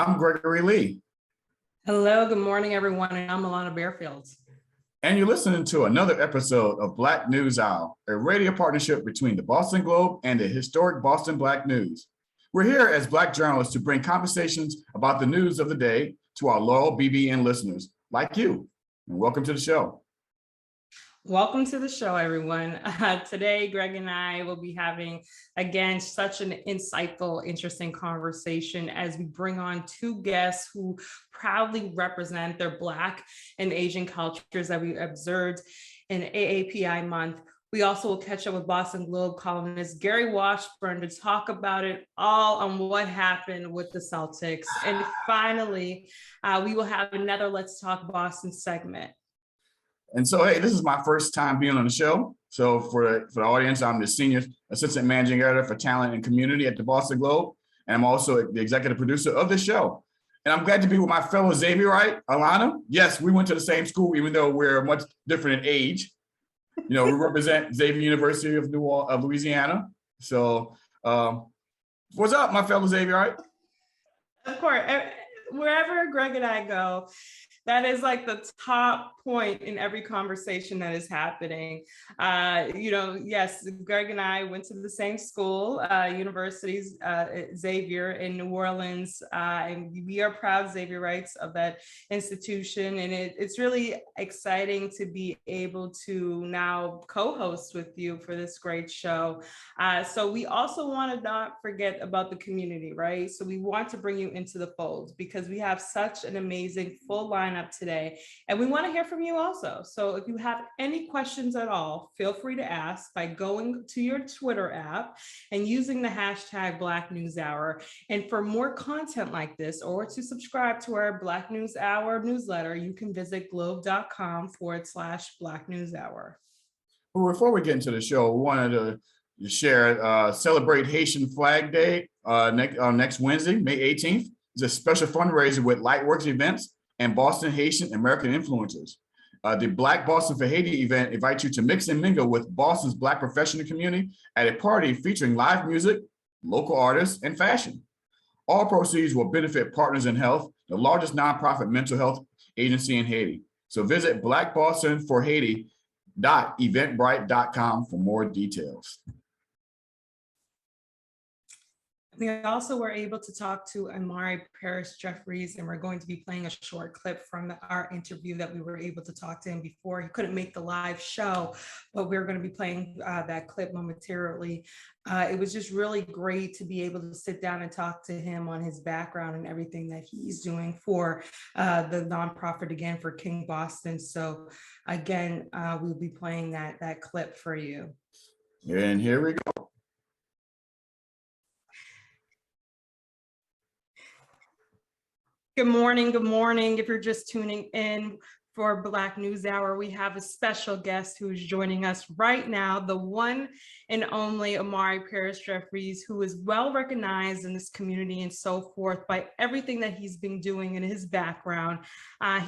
I'm Gregory Lee. Hello, good morning, everyone, and I'm Alana Bearfield. And you're listening to another episode of Black News Hour, a radio partnership between the Boston Globe and the historic Boston Black News. We're here as Black journalists to bring conversations about the news of the day to our loyal BBN listeners like you. And welcome to the show. Welcome to the show, everyone. Today, Greg and I will be having, again, such an insightful, interesting conversation as we bring on two guests who proudly represent their Black and Asian cultures that we observed in AAPI month. We also will catch up with Boston Globe columnist Gary Washburn to talk about it all on what happened with the Celtics. And finally, we will have another Let's Talk Boston segment. And so, hey, this is my first time being on the show. So for the audience, I'm the Senior Assistant Managing Editor for Talent and Community at the Boston Globe. And I'm also the executive producer of the show. And I'm glad to be with my fellow Xavierite, Alana. Yes, we went to the same school, even though we're much different in age. You know, we represent Xavier University of Louisiana. So what's up, my fellow Xavierite? Of course, wherever Greg and I go, that is like the top point in every conversation that is happening. Yes, Greg and I went to the same school, universities, Xavier in New Orleans, and we are proud Xavierites of that institution. And it's really exciting to be able to now co-host with you for this great show. So we also want to not forget about the community, right? So we want to bring you into the fold because we have such an amazing full lineup today, and we want to hear from you also. So if you have any questions at all, feel free to ask by going to your Twitter app and using the hashtag Black News Hour. And for more content like this, or to subscribe to our Black News Hour newsletter, you can visit globe.com/Black News Hour. Well, before we get into the show, we wanted to share celebrate Haitian Flag Day next Wednesday, May 18th. It's a special fundraiser with Lightworks Events and Boston Haitian American influencers. The Black Boston for Haiti event invites you to mix and mingle with Boston's Black professional community at a party featuring live music, local artists, and fashion. All proceeds will benefit Partners in Health, the largest nonprofit mental health agency in Haiti. So visit blackbostonforhaiti.eventbrite.com for more details. We also were able to talk to Amari Paris-Jeffries, and we're going to be playing a short clip from our interview that we were able to talk to him before. He couldn't make the live show, but we're going to be playing that clip momentarily. It was just really great to be able to sit down and talk to him on his background and everything that he's doing for the nonprofit, again, for King Boston. So again, we'll be playing that clip for you. And here we go. Good morning. Good morning. If you're just tuning in for Black News Hour, we have a special guest who is joining us right now, the one and only Amari Paris-Jeffries, who is well recognized in this community and so forth by everything that he's been doing in his background.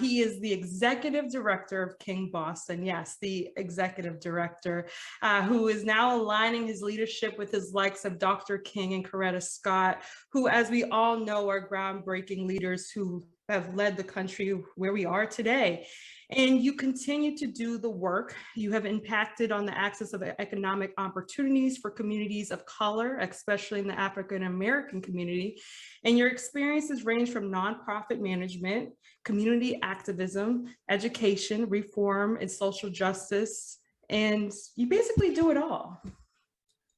He is the executive director of King Boston. Yes, the executive director, who is now aligning his leadership with his likes of Dr. King and Coretta Scott, who, as we all know, are groundbreaking leaders who have led the country where we are today. And you continue to do the work. You have impacted on the access of economic opportunities for communities of color, especially in the African American community. And your experiences range from nonprofit management, community activism, education, reform, and social justice. And you basically do it all.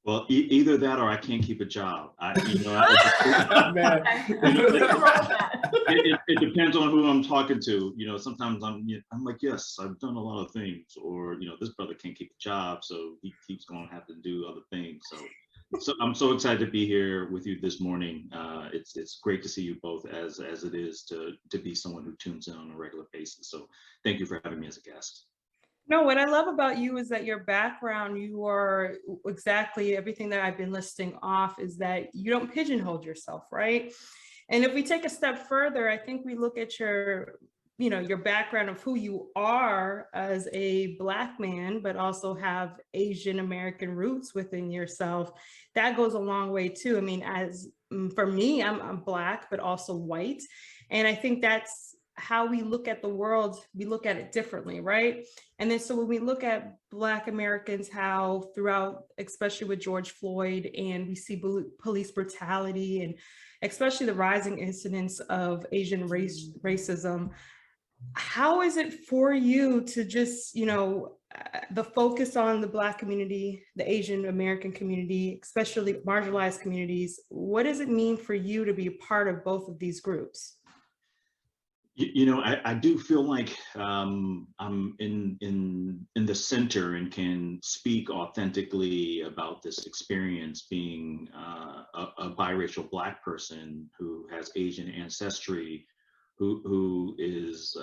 Well, either that or I can't keep a job. It depends on who I'm talking to. You know, sometimes I'm like, yes, I've done a lot of things, or this brother can't keep a job, so he keeps going to have to do other things. So I'm so excited to be here with you this morning. It's great to see you both as it is to be someone who tunes in on a regular basis. So thank you for having me as a guest. No, what I love about you is that your background, you are exactly everything that I've been listing off, is that you don't pigeonhole yourself, right? And if we take a step further, I think we look at your your background of who you are as a Black man, but also have Asian American roots within yourself, that goes a long way too. I mean, for me, I'm Black, but also white. And I think that's how we look at the world. We look at it differently, right? And then so when we look at Black Americans, how throughout, especially with George Floyd, and we see police brutality, and especially the rising incidence of Asian racism, how is it for you to just, the focus on the Black community, the Asian American community, especially marginalized communities? What does it mean for you to be a part of both of these groups? I do feel like I'm in the center and can speak authentically about this experience, being a biracial Black person who has Asian ancestry, who is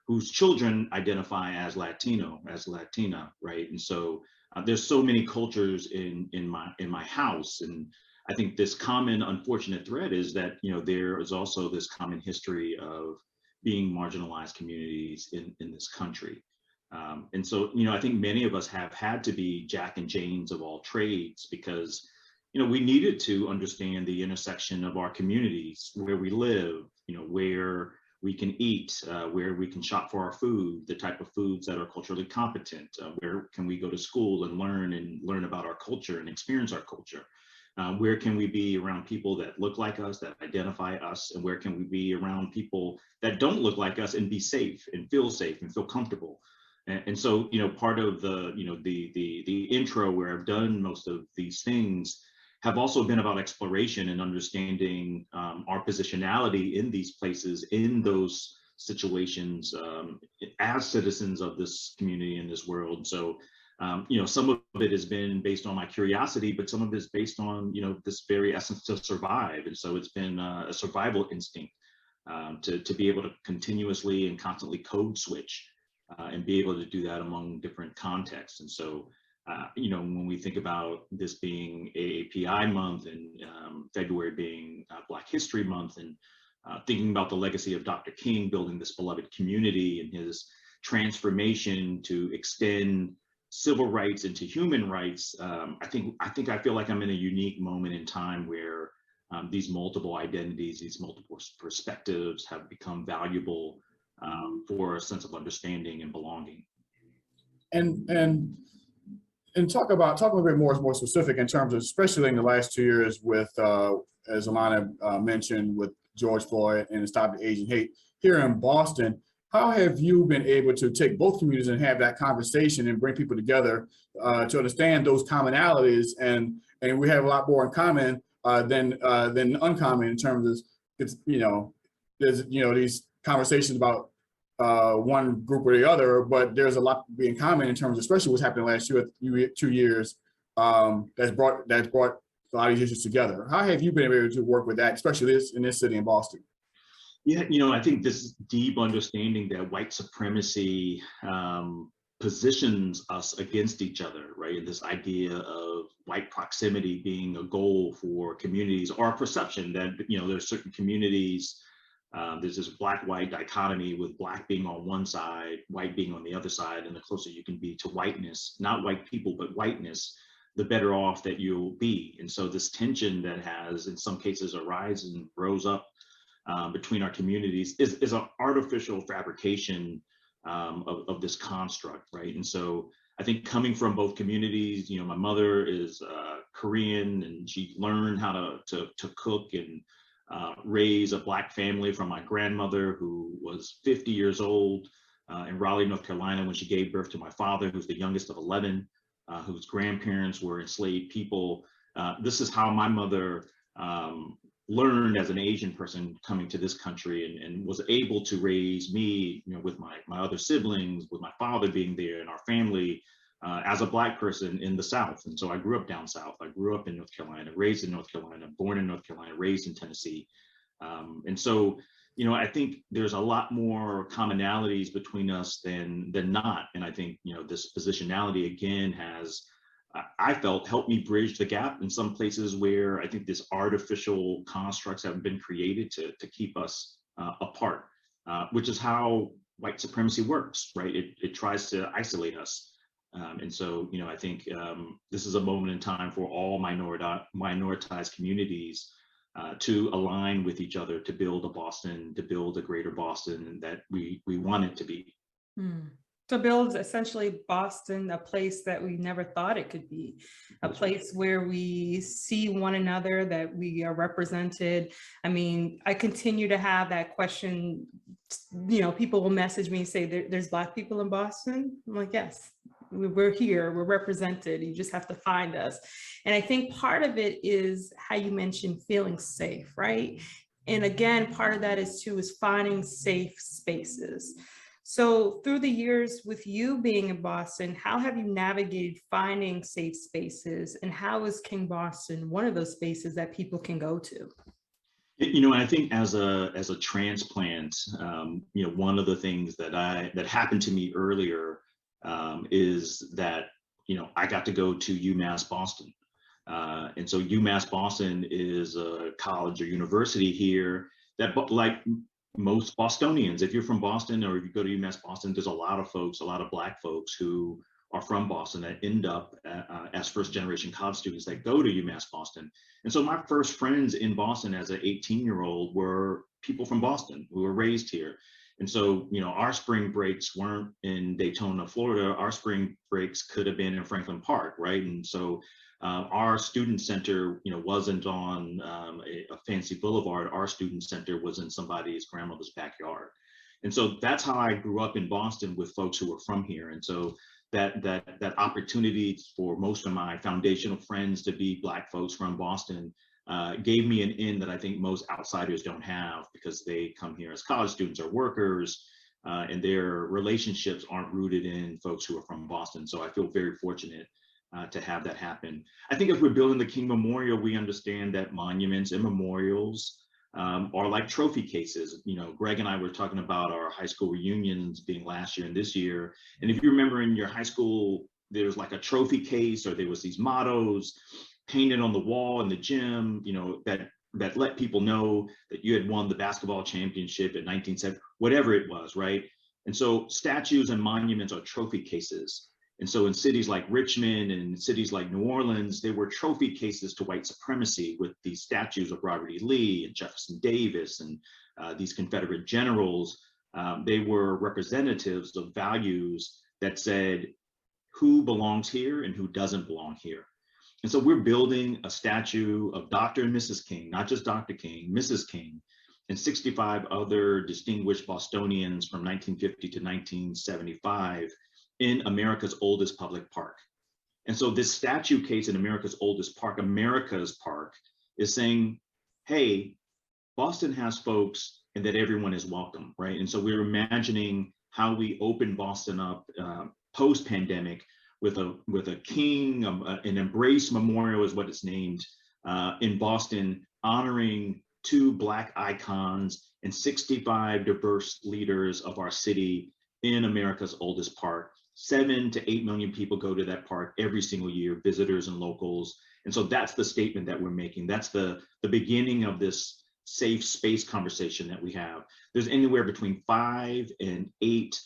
whose children identify as Latino, as Latina, right? And so there's so many cultures in my house, and I think this common unfortunate thread is that there is also this common history of being marginalized communities in this country. And so, I think many of us have had to be Jack and Janes of all trades, because, we needed to understand the intersection of our communities, where we live, where we can eat, where we can shop for our food, the type of foods that are culturally competent, where can we go to school and learn about our culture and experience our culture. Where can we be around people that look like us, that identify us, and where can we be around people that don't look like us and be safe and feel comfortable? And so, part of the intro where I've done most of these things have also been about exploration and understanding our positionality in these places, in those situations, as citizens of this community and this world. So some of it has been based on my curiosity, but some of it is based on, this very essence to survive. And so it's been a survival instinct to be able to continuously and constantly code switch and be able to do that among different contexts. And so, when we think about this being AAPI month and February being Black History Month, and thinking about the legacy of Dr. King building this beloved community and his transformation to extend civil rights into human rights, I feel like I'm in a unique moment in time where these multiple identities, these multiple perspectives have become valuable for a sense of understanding and belonging. And talk a little bit more specific in terms of, especially in the last 2 years with, as Alana mentioned, with George Floyd and Stop the Asian Hate here in Boston. How have you been able to take both communities and have that conversation and bring people together to understand those commonalities? And we have a lot more in common than uncommon in terms of, there's these conversations about one group or the other, but there's a lot in common in terms of, especially what's happened last 2 years, that's brought a lot of these issues together. How have you been able to work with that, especially in this city in Boston? Yeah, I think this deep understanding that white supremacy positions us against each other, right? And this idea of white proximity being a goal for communities, or a perception that, there's certain communities, there's this Black-white dichotomy, with Black being on one side, white being on the other side, and the closer you can be to whiteness, not white people, but whiteness, the better off that you'll be. And so this tension that has, in some cases, rose up between our communities is an artificial fabrication of this construct, right? And so I think coming from both communities, my mother is Korean, and she learned how to cook and raise a Black family from my grandmother, who was 50 years old in Raleigh, North Carolina, when she gave birth to my father, who's the youngest of 11, whose grandparents were enslaved people. This is how my mother learned as an Asian person coming to this country, and was able to raise me, with my other siblings, with my father being there, and our family as a Black person in the South. And so I grew up down South. I grew up in North Carolina, raised in North Carolina, born in North Carolina, raised in Tennessee. And so, I think there's a lot more commonalities between us than not. And I think, this positionality again has, I felt, helped me bridge the gap in some places where I think this artificial constructs have been created to keep us apart. which is how white supremacy works, right? It tries to isolate us. And so, I think this is a moment in time for all minoritized communities to align with each other, to build a Boston, to build a greater Boston that we want it to be. To build essentially Boston, a place that we never thought it could be, a place where we see one another, that we are represented. I mean, I continue to have that question, people will message me and say, there's Black people in Boston. I'm like, yes, we're here, we're represented. You just have to find us. And I think part of it is how you mentioned feeling safe, right? And again, part of that is finding safe spaces. So through the years with you being in Boston, how have you navigated finding safe spaces, and how is King Boston one of those spaces that people can go to? I think as a transplant, one of the things that happened to me earlier is that, I got to go to UMass Boston. And so UMass Boston is a college or university here that, like most Bostonians, if you're from Boston or if you go to UMass Boston, there's a lot of Black folks who are from Boston that end up as first generation college students that go to UMass Boston. And so my first friends in Boston as an 18-year-old were people from Boston who were raised here. And so, our spring breaks weren't in Daytona, Florida. Our spring breaks could have been in Franklin Park, right? And so our student center, wasn't on a fancy boulevard. Our student center was in somebody's grandmother's backyard. And so that's how I grew up in Boston with folks who were from here. And so that opportunity for most of my foundational friends to be Black folks from Boston gave me an in that I think most outsiders don't have, because they come here as college students or workers, and their relationships aren't rooted in folks who are from Boston. So I feel very fortunate to have that happen. I think as we're building the King Memorial, we understand that monuments and memorials are like trophy cases. Greg and I were talking about our high school reunions being last year and this year. And if you remember in your high school, there was like a trophy case, or there was these mottos painted on the wall in the gym, that let people know that you had won the basketball championship in 1970, whatever it was, right? And so statues and monuments are trophy cases. And so in cities like Richmond and cities like New Orleans, there were trophy cases to white supremacy with these statues of Robert E. Lee and Jefferson Davis and these Confederate generals. They were representatives of values that said who belongs here and who doesn't belong here. And so we're building a statue of Dr. and Mrs. King, not just Dr. King, Mrs. King, and 65 other distinguished Bostonians from 1950 to 1975 in America's oldest public park. And so this statue case in America's oldest park, America's park, is saying, hey, Boston has folks and that everyone is welcome, right? And so we're imagining how we open Boston up post-pandemic with a king, an Embrace Memorial is what it's named, in Boston, honoring 2 Black icons and 65 diverse leaders of our city in America's oldest park. 7 to 8 million people go to that park every single year, visitors and locals. And so that's the statement that we're making. That's the beginning of this safe space conversation that we have. There's anywhere between 5 and 8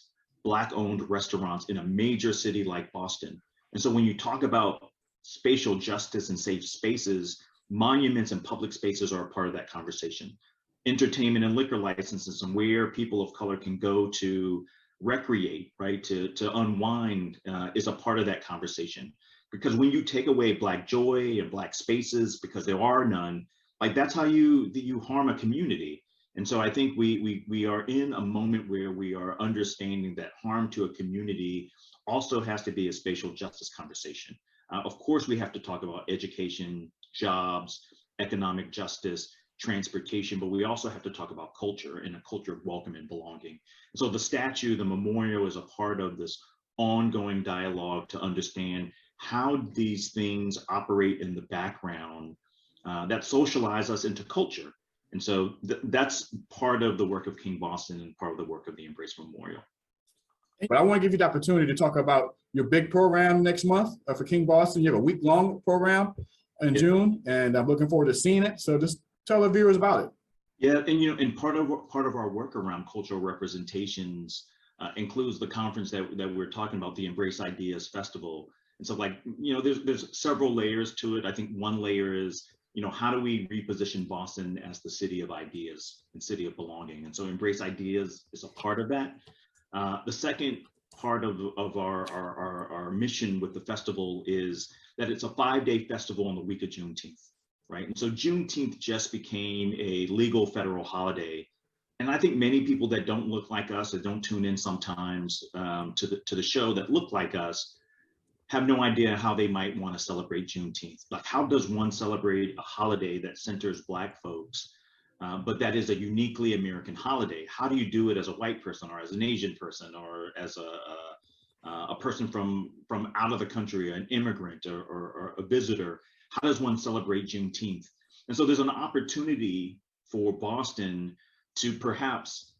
Black-owned restaurants in a major city like Boston. And so when you talk about spatial justice and safe spaces, monuments and public spaces are a part of that conversation. Entertainment and liquor licenses and where people of color can go to recreate, right, to unwind is a part of that conversation. Because when you take away Black joy and Black spaces, because there are none, like that's how you harm a community. And so I think we are in a moment where we are understanding that harm to a community also has to be a spatial justice conversation. Of course, we have to talk about education, jobs, economic justice, transportation, but we also have to talk about culture and a culture of welcome and belonging. So the statue, the memorial, is a part of this ongoing dialogue to understand how these things operate in the background that socialize us into culture. And so that's part of the work of King Boston and part of the work of the Embrace Memorial. But I want to give you the opportunity to talk about your big program next month for King Boston. You have a week-long program in June, and I'm looking forward to seeing it. So just tell the viewers about it. Yeah, and and part of our work around cultural representations includes the conference that we're talking about, the Embrace Ideas Festival. And so, like, there's several layers to it. I think one layer is, how do we reposition Boston as the city of ideas and city of belonging? And so, Embrace Ideas is a part of that. The second part of our mission with the festival is that it's a 5-day festival on the week of Juneteenth, right? And so Juneteenth just became a legal federal holiday. And I think many people that don't look like us, that don't tune in sometimes to the show, that look like us, have no idea how they might want to celebrate Juneteenth. Like, how does one celebrate a holiday that centers Black folks, but that is a uniquely American holiday? How do you do it as a white person, or as an Asian person, or as a person from out of the country, an immigrant, or a visitor? How does one celebrate Juneteenth? And so there's an opportunity for Boston to perhaps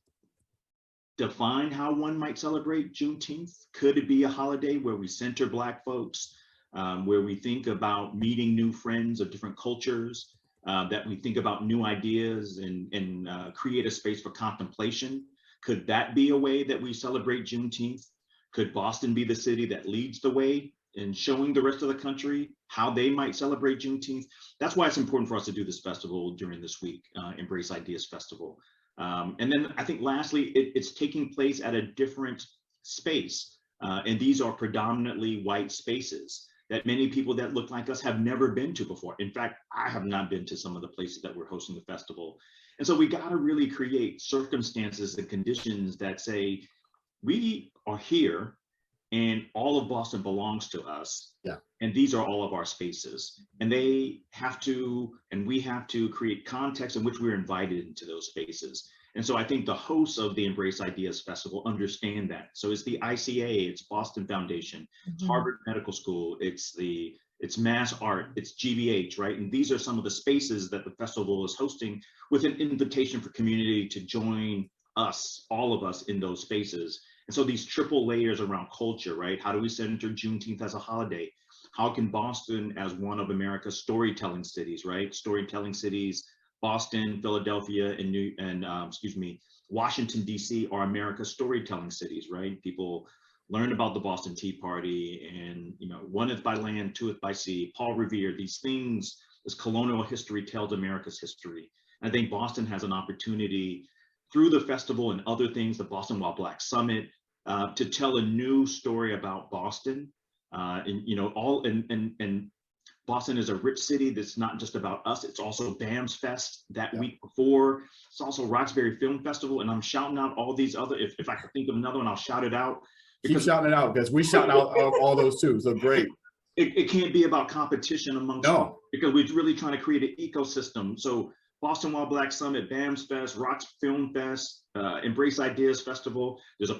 define how one might celebrate Juneteenth. Could it be a holiday where we center Black folks, where we think about meeting new friends of different cultures, that we think about new ideas and create a space for contemplation? Could that be a way that we celebrate Juneteenth? Could Boston be the city that leads the way in showing the rest of the country how they might celebrate Juneteenth? That's why it's important for us to do this festival during this week, Embrace Ideas Festival. And then I think lastly, it's taking place at a different space. And these are predominantly white spaces that many people that look like us have never been to before. In fact, I have not been to some of the places that we're hosting the festival. And so we got to really create circumstances and conditions that say, we are here and all of Boston belongs to us. Yeah. And these are all of our spaces. And they have to, and we have to create context in which we're invited into those spaces. And so I think the hosts of the Embrace Ideas Festival understand that. So it's the ICA, it's Boston Foundation, it's Harvard Medical School, it's Mass Art, it's GBH, right? And these are some of the spaces that the festival is hosting, with an invitation for community to join us, all of us, in those spaces. And so these triple layers around culture, right? How do we center Juneteenth as a holiday? How can Boston, as one of America's storytelling cities, right? Storytelling cities, Boston, Philadelphia, and Washington, D.C. are America's storytelling cities, right? People learn about the Boston Tea Party, and, one is by land, two is by sea, Paul Revere. These things, this colonial history tells America's history. And I think Boston has an opportunity through the festival and other things, the Boston While Black Summit, to tell a new story about Boston. And Boston is a rich city that's not just about us. It's also BAM's Fest that week before. It's also Roxbury Film Festival. And I'm shouting out all these other, if I could think of another one, I'll shout it out. Keep shouting it out, because we shout out all those too. So great. It can't be about competition amongst, because we're really trying to create an ecosystem. So Boston While Black Summit, BAM's Fest, Rox Film Fest, Embrace Ideas Festival. There's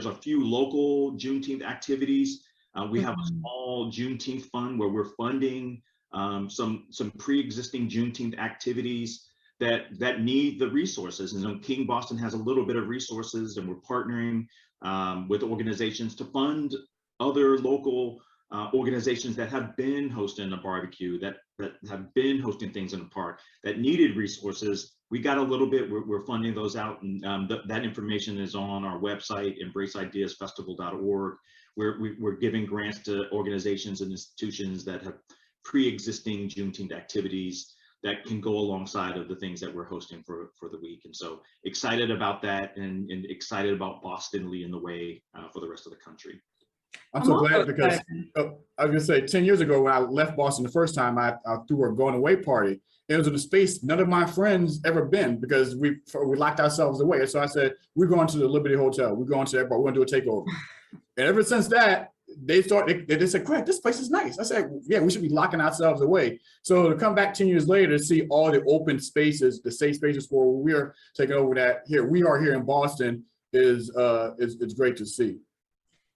a few local Juneteenth activities. We have a small Juneteenth fund where we're funding some pre-existing Juneteenth activities that need the resources. And so King Boston has a little bit of resources, and we're partnering with organizations to fund other local organizations that have been hosting a barbecue, that have been hosting things in the park, that needed resources. We got a little bit, we're funding those out, and that information is on our website, embraceideasfestival.org, where we're giving grants to organizations and institutions that have pre-existing Juneteenth activities that can go alongside of the things that we're hosting for the week. And so excited about that, and excited about Boston leading the way for the rest of the country. I'm so glad, because I was gonna say, 10 years ago when I left Boston the first time, I threw a going away party. It was in a space none of my friends ever been, because we locked ourselves away. So I said, we're going to the Liberty Hotel. We're going to the airport. We're going to do a takeover. And ever since that, they said, Greg, this place is nice. I said, yeah, we should be locking ourselves away. So to come back 10 years later to see all the open spaces, the safe spaces for we're taking over that here, we are here in Boston, is great to see.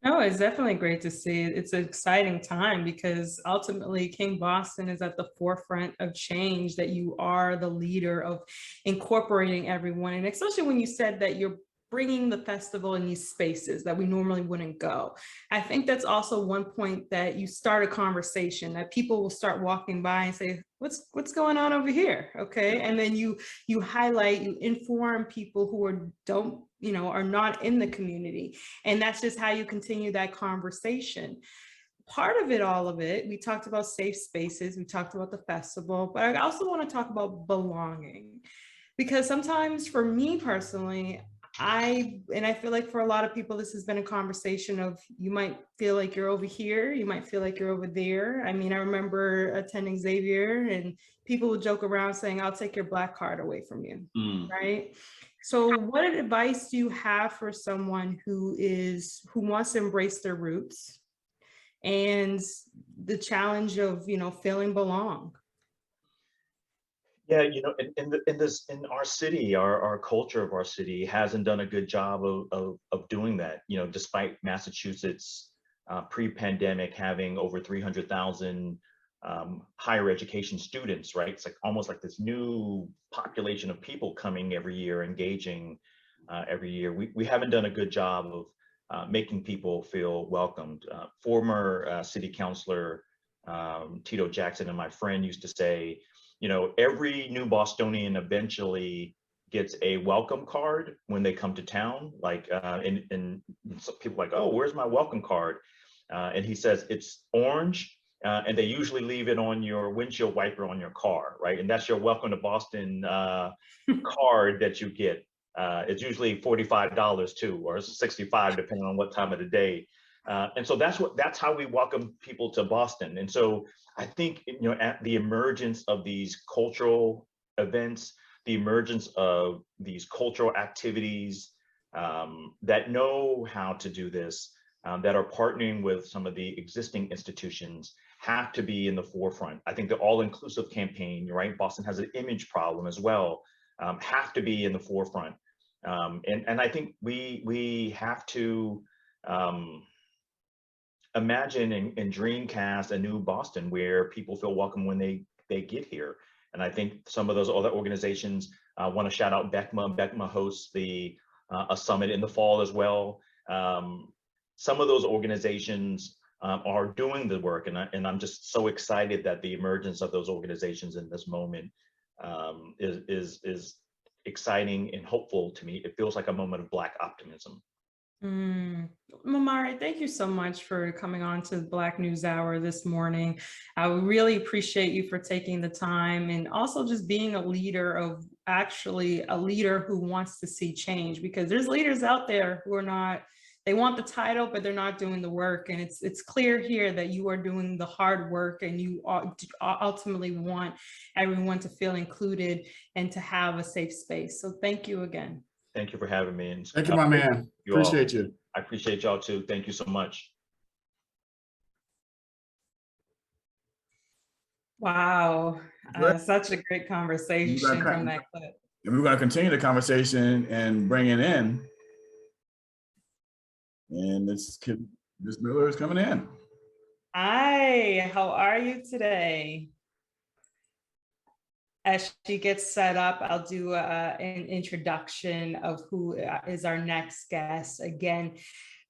No, it's definitely great to see. It's an exciting time, because ultimately King Boston is at the forefront of change, that you are the leader of incorporating everyone. And especially when you said that you're bringing the festival in these spaces that we normally wouldn't go. I think that's also one point that you start a conversation, that people will start walking by and say, what's going on over here? Okay. And then you highlight, you inform people who are not in the community. And that's just how you continue that conversation. Part of it, all of it, we talked about safe spaces, we talked about the festival, but I also want to talk about belonging. Because sometimes for me personally, I feel like for a lot of people, this has been a conversation of, you might feel like you're over here, you might feel like you're over there. I mean, I remember attending Xavier and people would joke around saying, I'll take your Black card away from you, right? So what advice do you have for someone who wants to embrace their roots and the challenge of, feeling belong? Yeah, in our city, our culture of our city hasn't done a good job of doing that. Despite Massachusetts pre-pandemic having over 300,000 higher education students, right? It's like almost like this new population of people coming every year, engaging every year. We haven't done a good job of making people feel welcomed. Former city councilor Tito Jackson and my friend used to say, every new Bostonian eventually gets a welcome card when they come to town. Like, and some people are like, oh, where's my welcome card? And he says it's orange, and they usually leave it on your windshield wiper on your car, right? And that's your welcome to Boston card that you get. It's usually $45 too, or $65 depending on what time of the day. And so that's how we welcome people to Boston. And so I think, at the emergence of these cultural events, the emergence of these cultural activities that know how to do this, that are partnering with some of the existing institutions, have to be in the forefront. I think the all-inclusive campaign, right? Boston has an image problem as well, have to be in the forefront. And I think we have to imagine and dreamcast a new Boston where people feel welcome when they get here. And I think some of those other organizations, want to shout out BECMA. BECMA hosts a summit in the fall as well. Some of those organizations are doing the work, and I'm just so excited that the emergence of those organizations in this moment is exciting and hopeful to me. It feels like a moment of Black optimism. Mamari, thank you so much for coming on to the Black News Hour this morning. I really appreciate you for taking the time and also just being a leader who wants to see change, because there's leaders out there who are not, they want the title, but they're not doing the work. And it's clear here that you are doing the hard work, and you ultimately want everyone to feel included and to have a safe space. So thank you again. Thank you for having me. And Thank you, my man. Appreciate you. I appreciate y'all too. Thank you so much. Wow, such a great conversation from that clip. And we're going to continue the conversation and bring it in. And Ms. Miller is coming in. Hi, how are you today? As she gets set up, I'll do an introduction of who is our next guest. Again,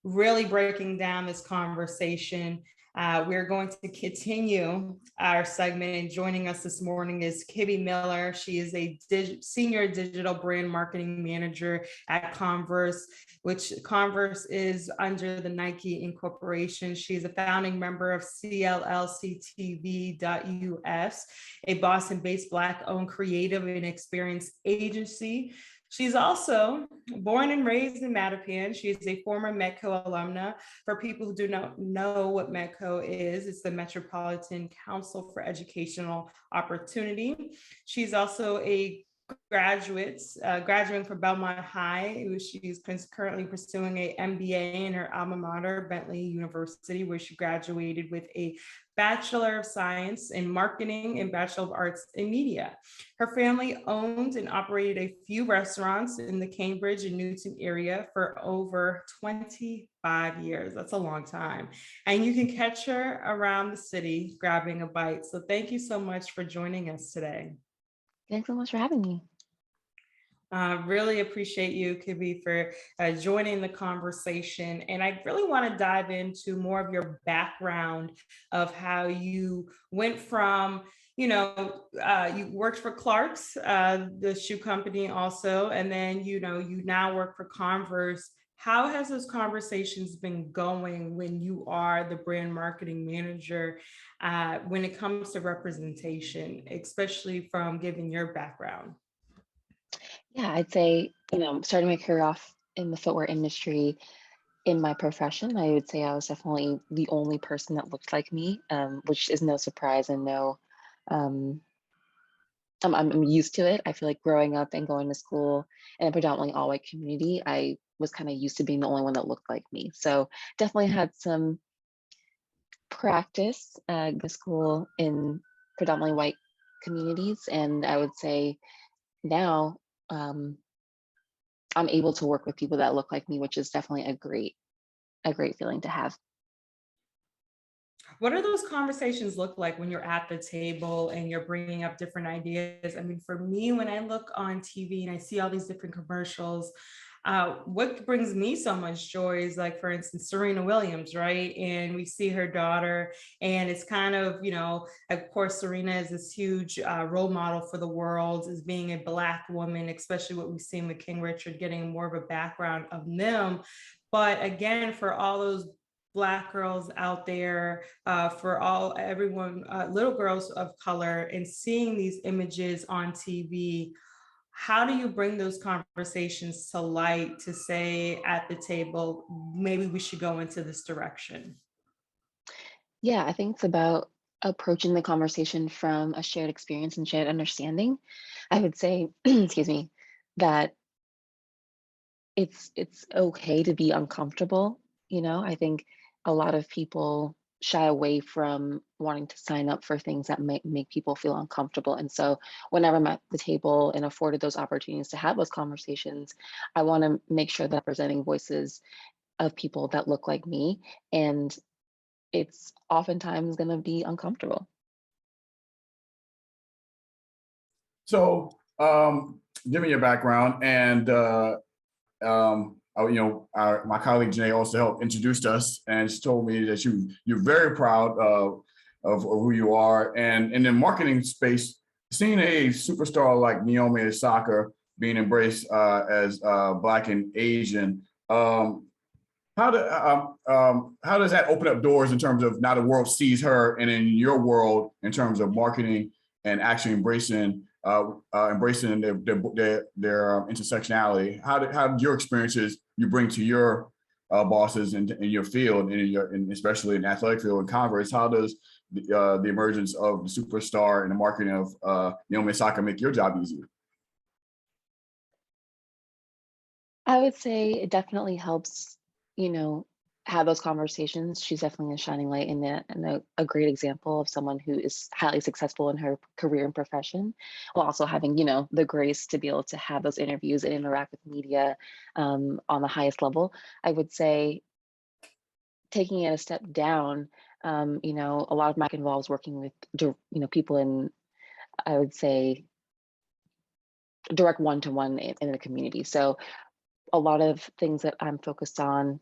really breaking down this conversation. We're going to continue our segment, and joining us this morning is Kibby Miller. She is a senior digital brand marketing manager at Converse, which Converse is under the Nike Incorporation. She's a founding member of CLLCTV.us, a Boston-based Black-owned creative and experience agency. She's also born and raised in Mattapan. She is a former Metco alumna. For people who do not know what Metco is, it's the Metropolitan Council for Educational Opportunity. She's also a graduating from Belmont High. She's currently pursuing an MBA in her alma mater, Bentley University, where she graduated with a Bachelor of Science in Marketing and Bachelor of Arts in Media. Her family owned and operated a few restaurants in the Cambridge and Newton area for over 25 years. That's a long time. And you can catch her around the city grabbing a bite. So thank you so much for joining us today. Thanks so much for having me. Really appreciate you, Kibi, for joining the conversation. And I really want to dive into more of your background of how you went from, you worked for Clark's, the shoe company also, and then, you now work for Converse. How has those conversations been going when you are the brand marketing manager when it comes to representation, especially from given your background? Yeah, I'd say, starting my career off in the footwear industry in my profession, I would say I was definitely the only person that looked like me, which is no surprise and no, um, I'm used to it. I feel like growing up and going to school in a predominantly all white community, I was kind of used to being the only one that looked like me. So definitely had some practice the school in predominantly white communities. And I would say now, um, I'm able to work with people that look like me, which is definitely a great feeling to have. What do those conversations look like when you're at the table and you're bringing up different ideas? I mean, for me, when I look on TV and I see all these different commercials, what brings me so much joy is, like, for instance, Serena Williams, right? And we see her daughter, and it's kind of, of course, Serena is this huge role model for the world as being a Black woman, especially what we've seen with King Richard, getting more of a background of them. But again, for all those Black girls out there, for everyone, little girls of color, and seeing these images on TV, how do you bring those conversations to light to say at the table, maybe we should go into this direction? Yeah, I think it's about approaching the conversation from a shared experience and shared understanding. I would say, excuse me, that it's okay to be uncomfortable. I think a lot of people shy away from wanting to sign up for things that make people feel uncomfortable. And so whenever I'm at the table and afforded those opportunities to have those conversations, I want to make sure that I'm presenting voices of people that look like me. And it's oftentimes going to be uncomfortable. So, give me your background, and my colleague Janae also helped introduced us, and she told me that you're very proud of who you are, and in the marketing space, seeing a superstar like Naomi Osaka being embraced as Black and Asian. How does that open up doors in terms of now the world sees her, and in your world in terms of marketing and actually embracing their intersectionality? How did your experiences you bring to your bosses in your field, and especially in the athletic field in Converse? How does the emergence of the superstar and the marketing of Naomi Osaka make your job easier? I would say it definitely helps, have those conversations. She's definitely a shining light and a great example of someone who is highly successful in her career and profession, while also having, the grace to be able to have those interviews and interact with media on the highest level. I would say taking it a step down, a lot of my work involves working with, people in, I would say, direct one-to-one in the community. So a lot of things that I'm focused on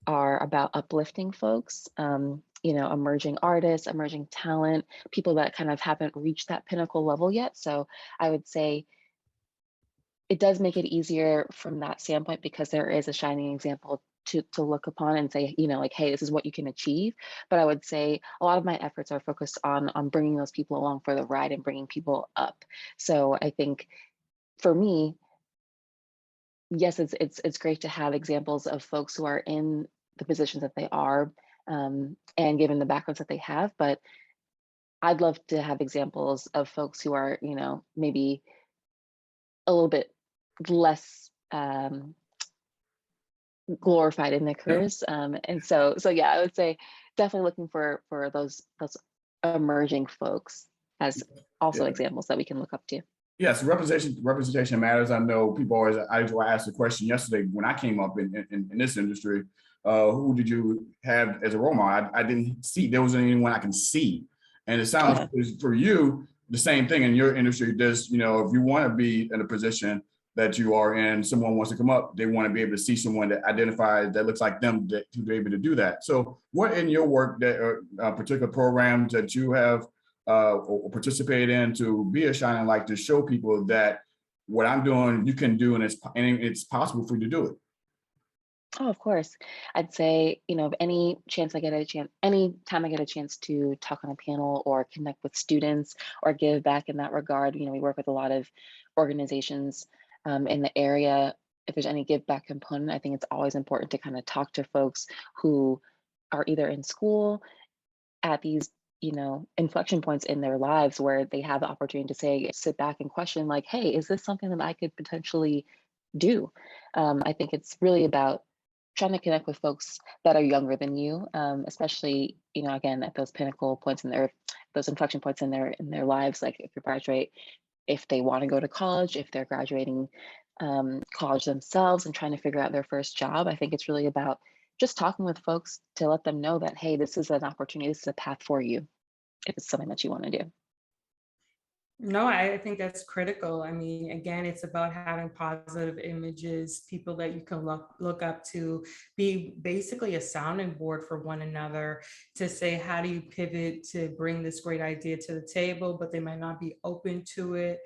are about uplifting folks, emerging artists, emerging talent, people that kind of haven't reached that pinnacle level yet. So I would say it does make it easier from that standpoint, because there is a shining example to look upon and say, like, hey, this is what you can achieve. But I would say a lot of my efforts are focused on bringing those people along for the ride and bringing people up. So I think for me, yes, it's great to have examples of folks who are in the positions that they are, and given the backgrounds that they have. But I'd love to have examples of folks who are, maybe a little bit less glorified in their careers. And so yeah, I would say definitely looking for those emerging folks as also examples that we can look up to. Yes, representation matters. I know people always. I asked the question yesterday when I came up in this industry. Who did you have as a role model? I didn't see, there wasn't anyone I can see, and it sounds for you the same thing in your industry. If you want to be in a position that you are in, someone wants to come up, they want to be able to see someone that identifies that looks like them to be able to do that. So what in your work that particular programs that you have or participate in to be a shining light to show people that what I'm doing, you can do, and it's possible for you to do it? Oh, of course. I'd say, any time I get a chance to talk on a panel or connect with students or give back in that regard, we work with a lot of organizations in the area. If there's any give back component, I think it's always important to kind of talk to folks who are either in school at these, inflection points in their lives where they have the opportunity to sit back and question, like, hey, is this something that I could potentially do? I think it's really about trying to connect with folks that are younger than you, especially, again, at those pinnacle points those inflection points in their lives, like if you graduate, if they want to go to college, if they're graduating college themselves and trying to figure out their first job. I think it's really about just talking with folks to let them know that, hey, this is an opportunity, this is a path for you, if it's something that you want to do. No, I think that's critical. I mean, again, it's about having positive images, people that you can look up to, be basically a sounding board for one another to say, how do you pivot to bring this great idea to the table, but they might not be open to it.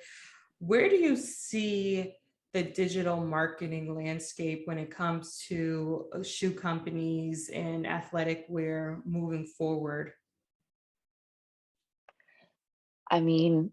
Where do you see the digital marketing landscape when it comes to shoe companies and athletic wear moving forward? I mean,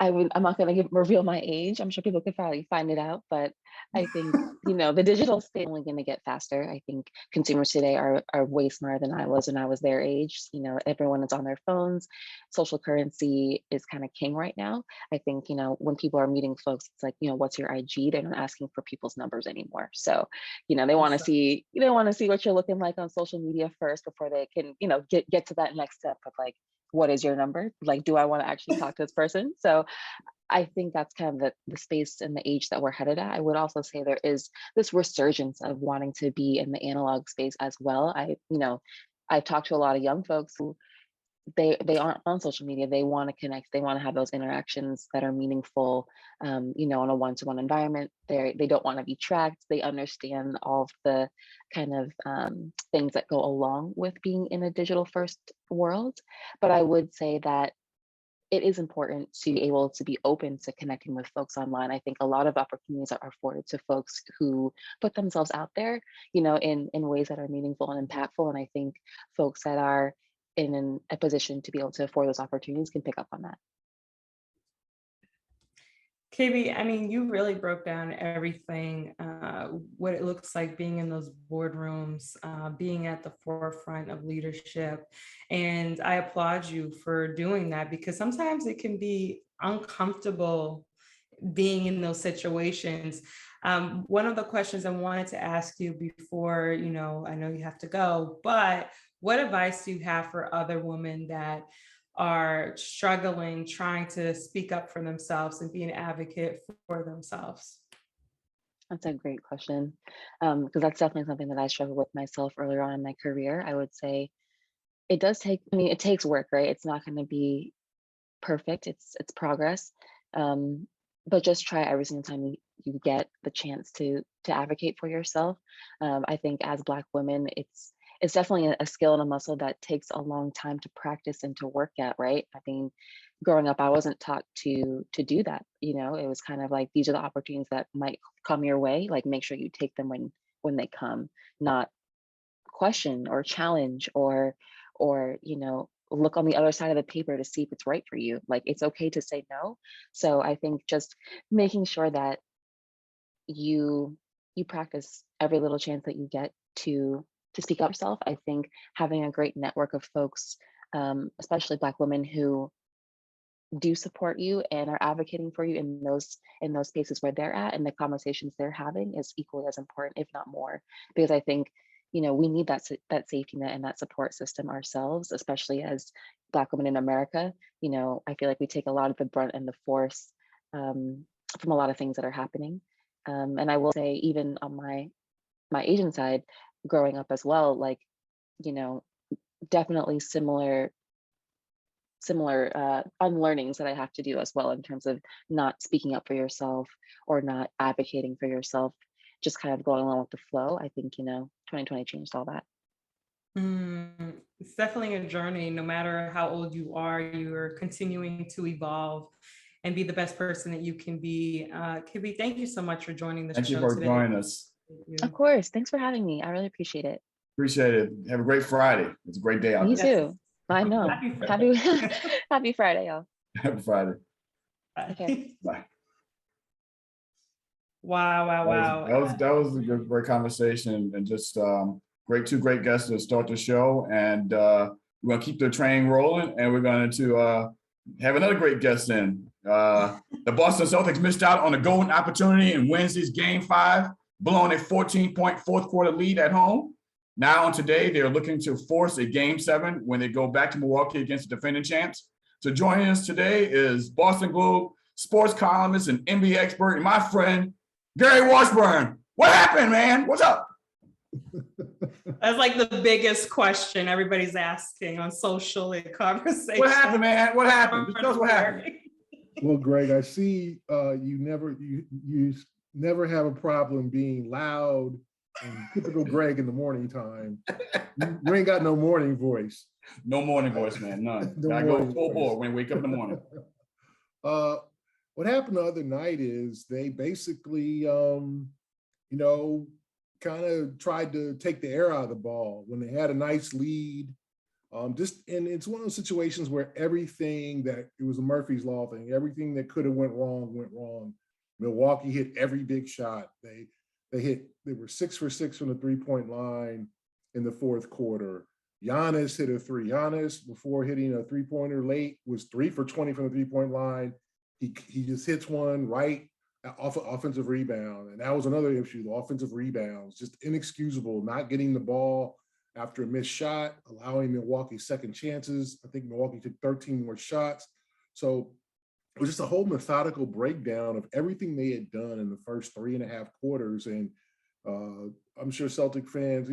I'm not going to reveal my age. I'm sure people could probably find it out, but I think, the digital space is only going to get faster. I think consumers today are way smarter than I was when I was their age. Everyone is on their phones. Social currency is kind of king right now. I think, when people are meeting folks, it's like, what's your IG? They're not asking for people's numbers anymore. So, they want to see what you're looking like on social media first before they can, get to that next step of like, what is your number? Like, do I want to actually talk to this person? So I think that's kind of the space and the age that we're headed at. I would also say there is this resurgence of wanting to be in the analog space as well. I've talked to a lot of young folks who they aren't on social media. They want to connect. They want to have those interactions that are meaningful, in a one-to-one environment. They don't want to be tracked. They understand all of the kind of things that go along with being in a digital first world. But I would say that it is important to be able to be open to connecting with folks online. I think a lot of opportunities are afforded to folks who put themselves out there, in ways that are meaningful and impactful. And I think folks that are in a position to be able to afford those opportunities can pick up on that. KB, I mean, you really broke down everything, what it looks like being in those boardrooms, being at the forefront of leadership. And I applaud you for doing that because sometimes it can be uncomfortable being in those situations. One of the questions I wanted to ask you before, I know you have to go, but what advice do you have for other women that are struggling, trying to speak up for themselves and be an advocate for themselves? That's a great question, because that's definitely something that I struggled with myself earlier on in my career. I would say it does take, it takes work, right? It's not going to be perfect. It's progress. But just try every single time you get the chance to advocate for yourself. I think as Black women, it's definitely a skill and a muscle that takes a long time to practice and to work at, right? I mean, growing up, I wasn't taught to do that. It was kind of like, these are the opportunities that might come your way. Like, make sure you take them when they come, not question or challenge or look on the other side of the paper to see if it's right for you. Like, it's okay to say no. So I think just making sure that you practice every little chance that you get to speak up yourself. I think having a great network of folks, especially Black women who do support you and are advocating for you in those spaces where they're at, and the conversations they're having is equally as important, if not more, because I think we need that safety net and that support system ourselves, especially as Black women in America. I feel like we take a lot of the brunt and the force from a lot of things that are happening. And I will say, even on my Asian side, growing up as well, like, definitely similar similar unlearnings that I have to do as well in terms of not speaking up for yourself or not advocating for yourself, just kind of going along with the flow. I think, 2020 changed all that. It's definitely a journey. No matter how old you are, you're continuing to evolve and be the best person that you can be. Kibbe, thank you so much for joining the Thank you show for today. joining us. Thank you. Of course. Thanks for having me. I really appreciate it. Appreciate it. Have a great Friday. It's a great day out Me there. too. I know. Happy Happy, happy Friday, y'all. Happy Friday. Okay. Bye. Wow. That was a great conversation, and just two great guests to start the show. And we're gonna keep the train rolling, and we're going to have another great guest in. The Boston Celtics missed out on a golden opportunity in Wednesday's Game 5, blowing a 14-point fourth quarter lead at home. Now and today, they're looking to force a Game 7 when they go back to Milwaukee against the defending champs. So joining us today is Boston Globe sports columnist and NBA expert, and my friend, Gary Washburn. What happened, man? What's up? That's like the biggest question everybody's asking on social and conversation. What happened, man? What happened? Just tell us what happened. Well, Greg, I see you never have a problem being loud and typical Greg in the morning time. You ain't got no morning voice. No morning voice, man. None. No I go morning full voice. bore when I wake up in the morning. What happened the other night is they basically, kind of tried to take the air out of the ball when they had a nice lead. And it's one of those situations where it was a Murphy's Law thing. Everything that could have went wrong. Milwaukee hit every big shot. They were 6 for 6 from the 3-point line in the fourth quarter. Giannis hit a three. Giannis, before hitting a 3-pointer late, was 3 for 20 from the 3-point line. He just hits one right off an offensive rebound. And that was another issue, the offensive rebounds, just inexcusable, not getting the ball after a missed shot, allowing Milwaukee second chances. I think Milwaukee took 13 more shots. So it was just a whole methodical breakdown of everything they had done in the first 3.5 quarters. And I'm sure Celtic fans,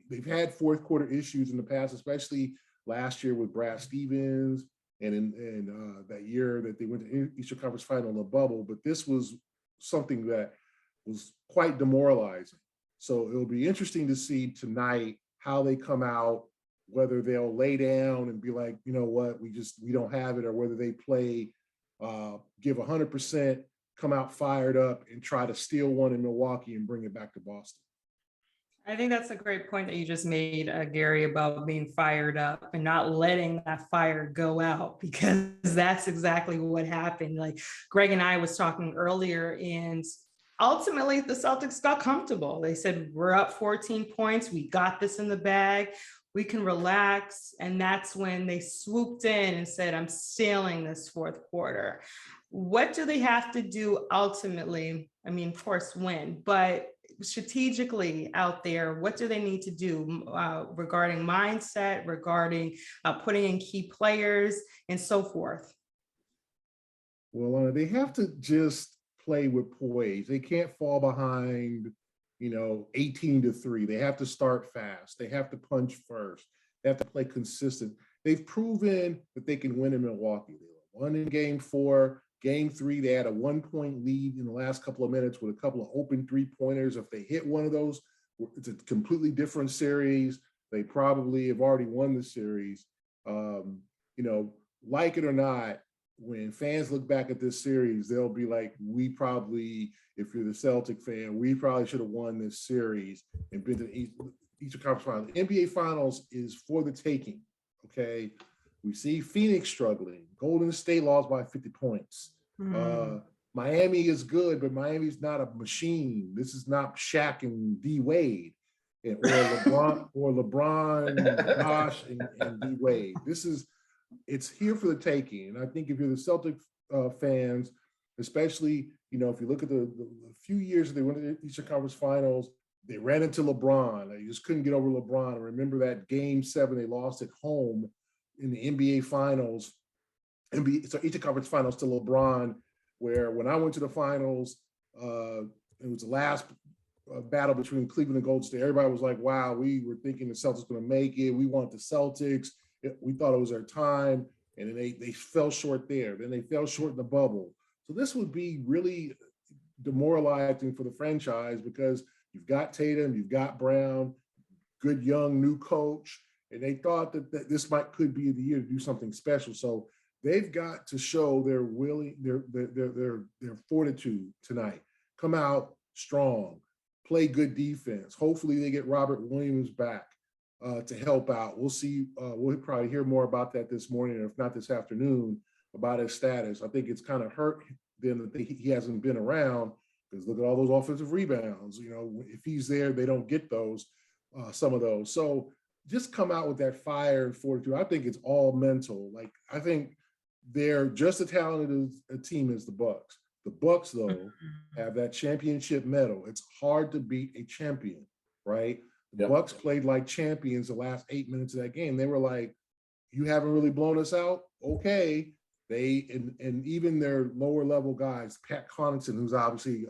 they've had fourth quarter issues in the past, especially last year with Brad Stevens and in that year that they went to Eastern Conference Final in the bubble. But this was something that was quite demoralizing. So it'll be interesting to see tonight how they come out, whether they'll lay down and be like, you know what, we don't have it, or whether they play, give 100%, come out fired up and try to steal one in Milwaukee and bring it back to Boston. I think that's a great point that you just made, Gary, about being fired up and not letting that fire go out, because that's exactly what happened. Like Greg and I was talking earlier, and ultimately the Celtics got comfortable. They said, we're up 14 points. We got this in the bag. We can relax. And that's when they swooped in and said, I'm stealing this fourth quarter. What do they have to do ultimately? I mean, of course, win, but strategically out there, what do they need to do regarding mindset, regarding putting in key players and so forth? Well, they have to just play with poise. They can't fall behind, 18-3. They have to start fast. They have to punch first. They have to play consistent. They've proven that they can win in Milwaukee. They won in Game 4. Game 3, they had a 1-point lead in the last couple of minutes with a couple of open 3-pointers. If they hit one of those, it's a completely different series. They probably have already won the series. Like it or not, when fans look back at this series, they'll be like, if you're the Celtic fan, we probably should have won this series and been to the Eastern Conference Finals. The NBA Finals is for the taking, okay? We see Phoenix struggling. Golden State lost by 50 points. Miami is good, but Miami's not a machine. This is not Shaq and D Wade, or LeBron, Josh, and D Wade. It's here for the taking. And I think if you're the Celtic fans, especially, if you look at the few years that they went to the Eastern Conference Finals, they ran into LeBron. They just couldn't get over LeBron. I remember that Game 7 they lost at home in the NBA Finals, Eastern Conference Finals to LeBron, where when I went to the finals, it was the last battle between Cleveland and Golden State. Everybody was like, wow, we were thinking the Celtics going to make it. We want the Celtics. We thought it was their time. And then they fell short there. Then they fell short in the bubble. So this would be really demoralizing for the franchise because you've got Tatum, you've got Brown, good young new coach, and they thought that this could be the year to do something special. So they've got to show their fortitude tonight. Come out strong, play good defense. Hopefully they get Robert Williams back to help out. We'll see. We'll probably hear more about that this morning, or if not this afternoon, about his status. I think it's kind of hurt them that he hasn't been around, because look at all those offensive rebounds. You know, if he's there, they don't get those, some of those. So just come out with that fire and fortitude. I think it's all mental. Like, I think they're just as talented as a team as the Bucks. The Bucks, though, have that championship medal. It's hard to beat a champion, right? The Bucks played like champions the last 8 minutes of that game. They were like, you haven't really blown us out? Okay. And even their lower level guys, Pat Connaughton, who's obviously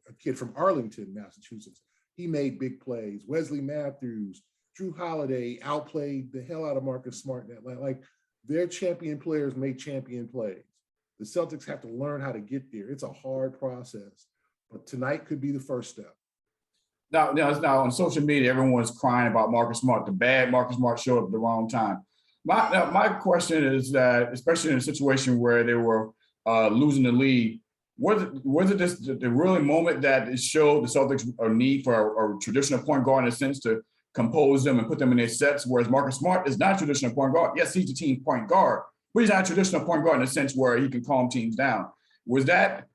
a kid from Arlington, Massachusetts, he made big plays. Wesley Matthews, Drew Holiday outplayed the hell out of Marcus Smart. Like their champion players made champion plays. The Celtics have to learn how to get there. It's a hard process, but tonight could be the first step. Now on social media, everyone's crying about Marcus Smart. The bad Marcus Smart showed up at the wrong time. My question is that, especially in a situation where they were losing the lead, was it just the really moment that it showed the Celtics a need for a traditional point guard in a sense to compose them and put them in their sets, whereas Marcus Smart is not a traditional point guard. Yes, he's the team point guard, but he's not a traditional point guard in a sense where he can calm teams down. Was that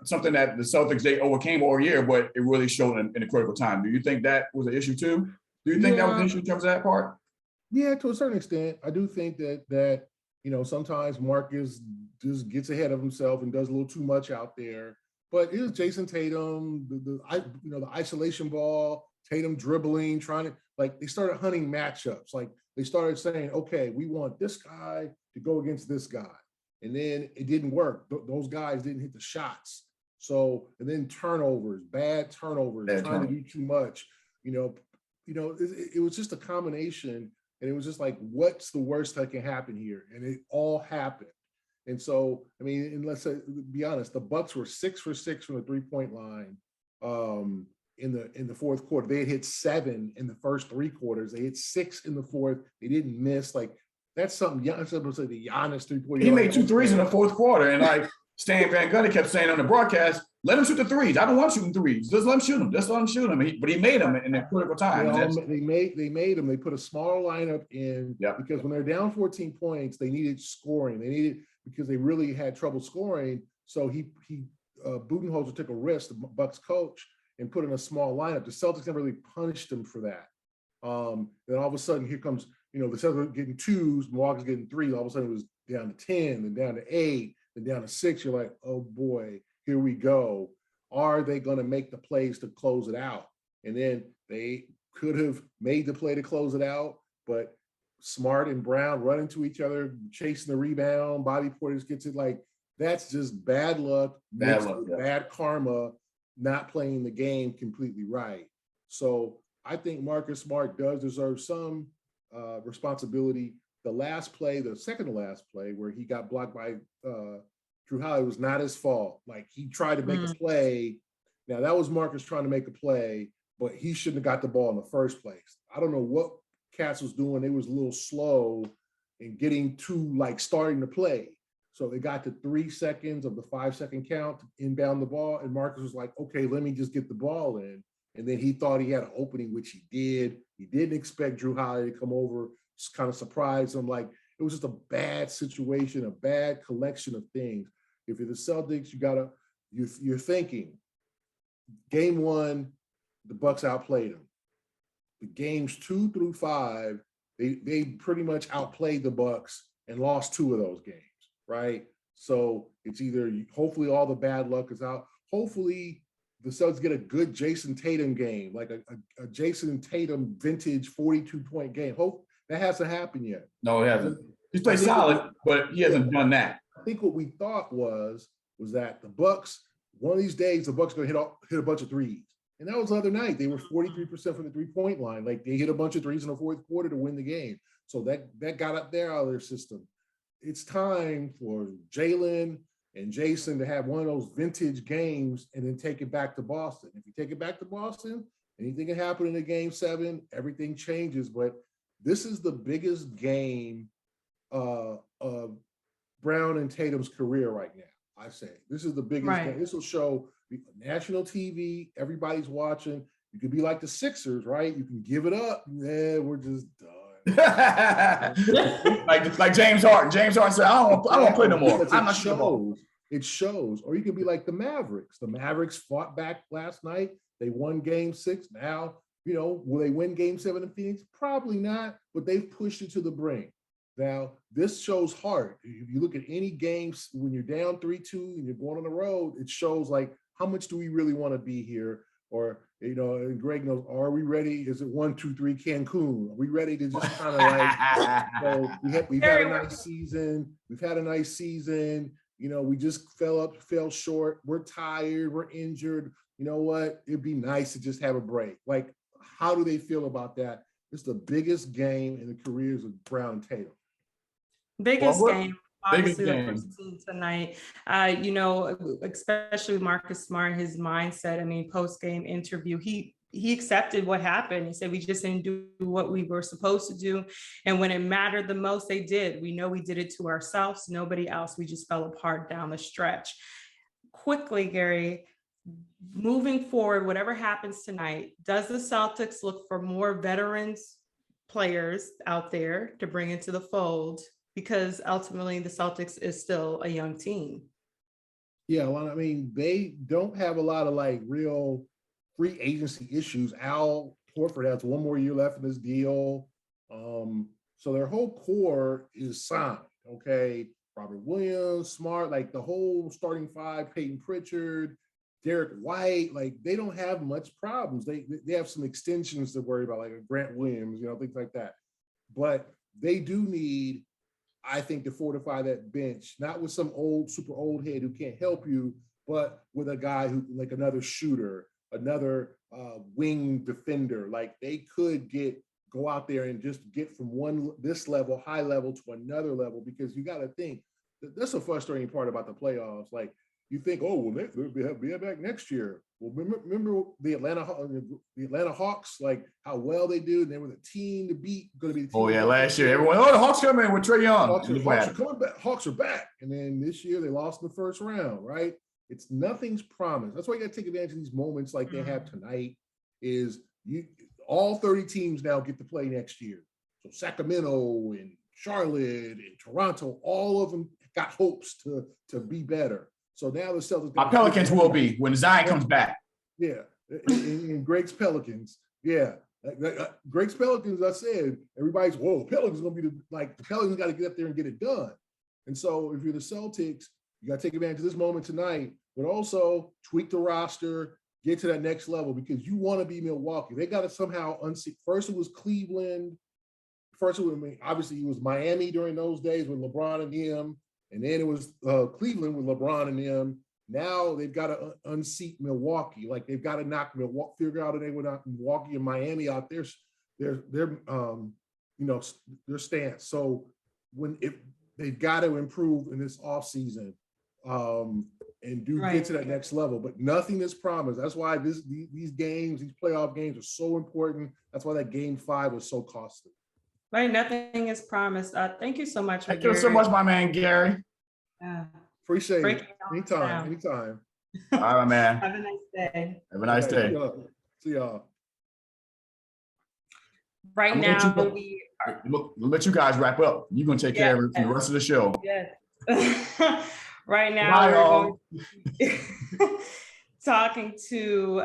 something that the Celtics, they overcame all year, but it really showed in a critical time? Do you think that was an issue too? Do you think that was an issue in terms of that part? Yeah, to a certain extent. I do think that you know, sometimes Marcus just gets ahead of himself and does a little too much out there. But it was Jason Tatum, the isolation ball, Tatum dribbling, trying to, like, they started hunting matchups. Like, they started saying, okay, we want this guy to go against this guy. And then it didn't work. Those guys didn't hit the shots. So, and then turnovers, bad turnovers, trying to do too much. It was just a combination. And it was just like, what's the worst that can happen here? And it all happened. And so, I mean, and let's be honest, the Bucks were 6 for 6 from the 3-point line in the fourth quarter. They had hit 7 in the first 3 quarters. They hit 6 in the fourth. They didn't miss. Like, that's something. Some say the Giannis 3-point. He made 2 threes in the fourth quarter, and like Stan Van Gundy kept saying on the broadcast, "Let him shoot the threes. I don't want shooting threes. Just let him shoot them. Just let him shoot them." But he made them in a critical time. They made them. They put a smaller lineup in because when they're down 14 points, they needed scoring. They needed, because they really had trouble scoring. So Budenholzer took a risk, the Bucks coach, and put in a small lineup. The Celtics never really punished them for that. Then all of a sudden, here comes, the Celtics getting 2s, Milwaukee's getting 3. All of a sudden, it was down to 10, then down to 8, then down to 6. You're like, oh boy, here we go. Are they going to make the plays to close it out? And then they could have made the play to close it out, but Smart and Brown run into each other, chasing the rebound. Bobby Portis gets it. Like, that's just bad luck, bad karma, not playing the game completely right. So I think Marcus Smart does deserve some responsibility. The second to last play where he got blocked by Drew Holiday was not his fault. Like, he tried to make a play. Now, that was Marcus trying to make a play, but he shouldn't have got the ball in the first place. I don't know what Cass was doing. They was a little slow in getting to, like, starting to play. So it got to 3 seconds of the 5-second count to inbound the ball. And Marcus was like, okay, let me just get the ball in. And then he thought he had an opening, which he did. He didn't expect Drew Holiday to come over, just kind of surprised him. Like, it was just a bad situation, a bad collection of things. If you're the Celtics, you're thinking, game 1, the Bucks outplayed them. The games 2 through 5, they pretty much outplayed the Bucks and lost 2 of those games, right? So it's either, hopefully all the bad luck is out. Hopefully the Celtics get a good Jason Tatum game, like a Jason Tatum vintage 42-point game. Hope that hasn't happened yet. No, it hasn't. He's played solid, but he hasn't done that. I think what we thought was that the Bucks, one of these days, the Bucks are going to hit a bunch of threes. And that was the other night. They were 43% from the 3-point line. Like, they hit a bunch of threes in the fourth quarter to win the game. So that got up there out of their system. it's time for Jalen and Jason to have one of those vintage games and then take it back to Boston. If you take it back to Boston, anything can happen in a game 7, everything changes. But this is the biggest game of Brown and Tatum's career right now. I say this is the biggest game. This will show national TV, everybody's watching. You could be like the Sixers, right? You can give it up. Yeah, we're just done. like James Harden. James Harden said, I don't want to play no more. I'm not sure. It shows. Or you could be like the Mavericks. The Mavericks fought back last night. They won game 6. Now, will they win game 7 in Phoenix? Probably not, but they've pushed it to the brink. Now, this shows heart. If you look at any games, when you're down 3-2 and you're going on the road, it shows like, how much do we really want to be here? Or, and Greg knows, are we ready? Is it 1, 2, 3 Cancun? Are we ready to just kind of like, we've had a nice season. We've had a nice season. We just fell short. We're tired. We're injured. You know what? It'd be nice to just have a break. Like, how do they feel about that? It's the biggest game in the careers of Brown and Tatum. Biggest game. Obviously, the first team tonight, especially Marcus Smart, his mindset. I mean, post-game interview, he accepted what happened. He said, we just didn't do what we were supposed to do. And when it mattered the most, they did. We know we did it to ourselves, nobody else. We just fell apart down the stretch. Quickly, Gary, moving forward, whatever happens tonight, does the Celtics look for more veterans players out there to bring into the fold? Because ultimately the Celtics is still a young team. Yeah, well, I mean, they don't have a lot of like real free agency issues. Al Horford has 1 more year left in this deal. So their whole core is signed, okay? Robert Williams, Smart, like the whole starting 5, Peyton Pritchard, Derek White, like they don't have much problems. They have some extensions to worry about, like a Grant Williams, things like that. But they do need, I think, to fortify that bench, not with some super old head who can't help you, but with a guy who, like another shooter, another wing defender. Like they could go out there and just get from this level, high level, to another level, because you got to think that's a frustrating part about the playoffs. Like you think, oh, well, they'll be back next year. Well, remember the Atlanta Hawks, like how well they do, and they were the team to beat. Going to be the team. Oh yeah, last year everyone, the Hawks coming in with Trae Young. Hawks are coming back. Hawks are back, and then this year they lost in the first round. Right? It's nothing's promised. That's why you got to take advantage of these moments like they have tonight. Is all 30 teams now get to play next year. So Sacramento and Charlotte and Toronto, all of them got hopes to be better. So now the Celtics. Our Pelicans will be when Zion comes back. Yeah, and Greg's Pelicans. Yeah, Greg's Pelicans. I said everybody's Pelicans gonna be the Pelicans got to get up there and get it done. And so if you're the Celtics, you got to take advantage of this moment tonight, but also tweak the roster, get to that next level, because you want to be Milwaukee. They got to somehow unseat. First it was Cleveland. Obviously it was Miami during those days with LeBron and them. And then it was Cleveland with LeBron and them. Now they've got to unseat Milwaukee. Like they've got to knock Milwaukee, figure out if they would knock Milwaukee and Miami out their stance. So they've got to improve in this offseason and get to that next level. But nothing is promised. That's why these games, these playoff games are so important. That's why that game 5 was so costly. Right, nothing is promised. Thank you so much. Thank you so much, my man, Gary. Appreciate it. Anytime. All right, man. Have a nice day. Have a nice day. See y'all. Right now, we'll let you guys wrap up. You're going to take care of it for the rest of the show. Yes. Right now, we're talking to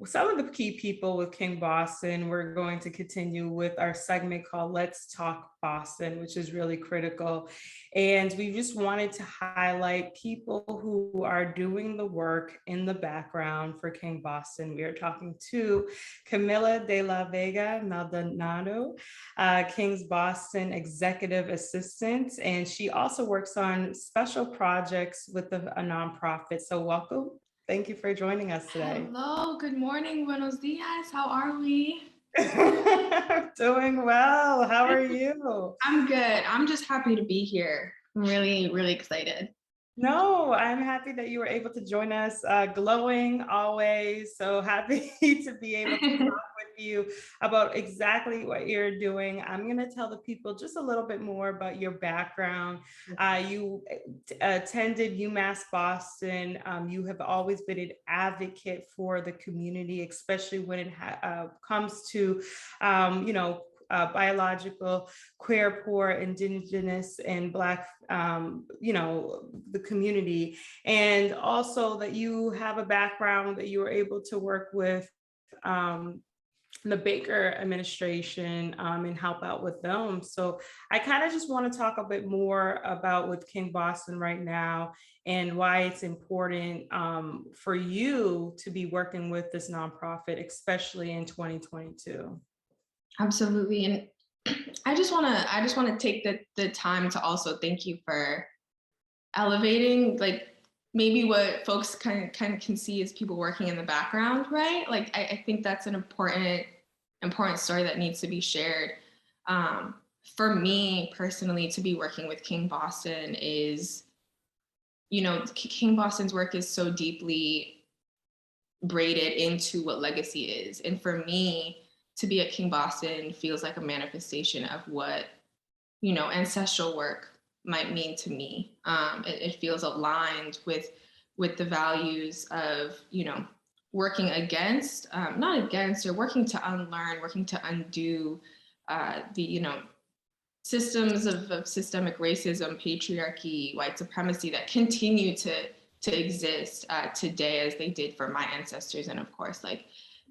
some of the key people with King Boston. We're going to continue with our segment called Let's Talk Boston, which is really critical. And we just wanted to highlight people who are doing the work in the background for King Boston. We are talking to Camila de la Vega Maldonado, King's Boston executive assistant, and she also works on special projects with a nonprofit. So welcome. Thank you for joining us today. Hello, good morning, buenos dias. How are we? Doing well. How are you? I'm good. I'm just happy to be here. I'm really, really excited. No, I'm happy that you were able to join us. Glowing always. So happy to be able to talk with you about exactly what you're doing. I'm going to tell the people just a little bit more about your background. You attended UMass Boston. You have always been an advocate for the community, especially when it comes to, biological, queer, poor, indigenous, and Black, the community. And also that you have a background that you were able to work with the Baker administration and help out with them. So I kind of just want to talk a bit more about with King Boston right now and why it's important for you to be working with this nonprofit, especially in 2022. Absolutely. And I just want to take the time to also thank you for elevating, like, maybe what folks kind of can see as people working in the background, right? Like, I think that's an important story that needs to be shared. For me personally, to be working with King Boston is, King Boston's work is so deeply braided into what legacy is. And for me, to be at King Boston feels like a manifestation of what, ancestral work might mean to me. It feels aligned with the values of, working against, not against, or working to unlearn, working to undo the, systems of systemic racism, patriarchy, white supremacy that continue to exist today as they did for my ancestors, and of course, like,